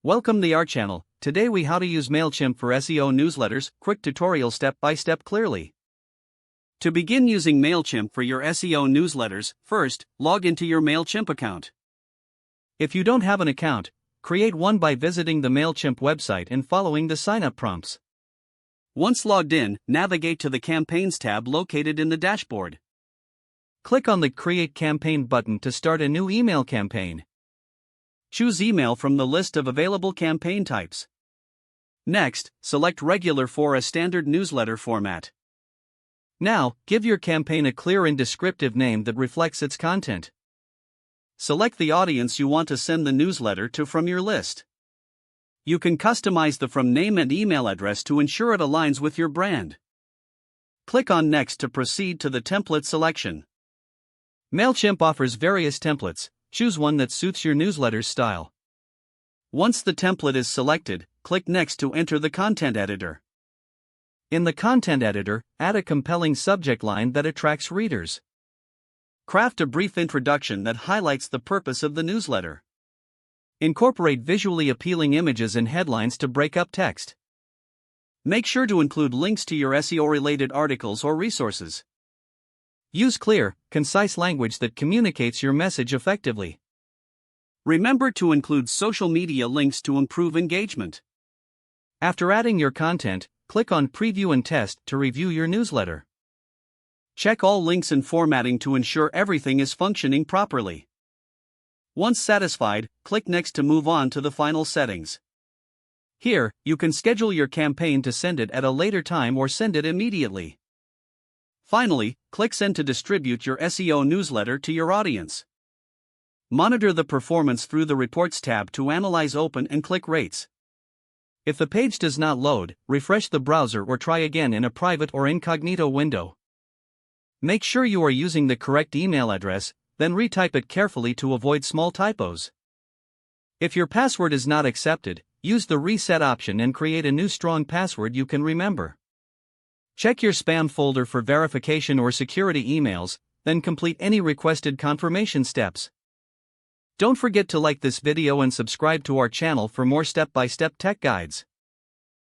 Welcome to our channel. Today we how to use Mailchimp for SEO newsletters, quick tutorial step by step clearly. To begin using Mailchimp for your SEO newsletters, first, log into your Mailchimp account. If you don't have an account, create one by visiting the Mailchimp website and following the sign-up prompts. Once logged in, navigate to the Campaigns tab located in the dashboard. Click on the Create Campaign button to start a new email campaign. Choose email from the list of available campaign types. Next, select Regular for a standard newsletter format. Now, give your campaign a clear and descriptive name that reflects its content. Select the audience you want to send the newsletter to from your list. You can customize the from name and email address to ensure it aligns with your brand. Click on Next to proceed to the template selection. Mailchimp offers various templates. Choose one that suits your newsletter's style. Once the template is selected, click Next to enter the content editor. In the content editor, add a compelling subject line that attracts readers. Craft a brief introduction that highlights the purpose of the newsletter. Incorporate visually appealing images and headlines to break up text. Make sure to include links to your SEO-related articles or resources. Use clear, concise language that communicates your message effectively. Remember to include social media links to improve engagement. After adding your content, click on Preview and Test to review your newsletter. Check all links and formatting to ensure everything is functioning properly. Once satisfied, click Next to move on to the final settings. Here, you can schedule your campaign to send it at a later time or send it immediately. Finally, click Send to distribute your SEO newsletter to your audience. Monitor the performance through the Reports tab to analyze open and click rates. If the page does not load, refresh the browser or try again in a private or incognito window. Make sure you are using the correct email address, then retype it carefully to avoid small typos. If your password is not accepted, use the Reset option and create a new strong password you can remember. Check your spam folder for verification or security emails, then complete any requested confirmation steps. Don't forget to like this video and subscribe to our channel for more step-by-step tech guides.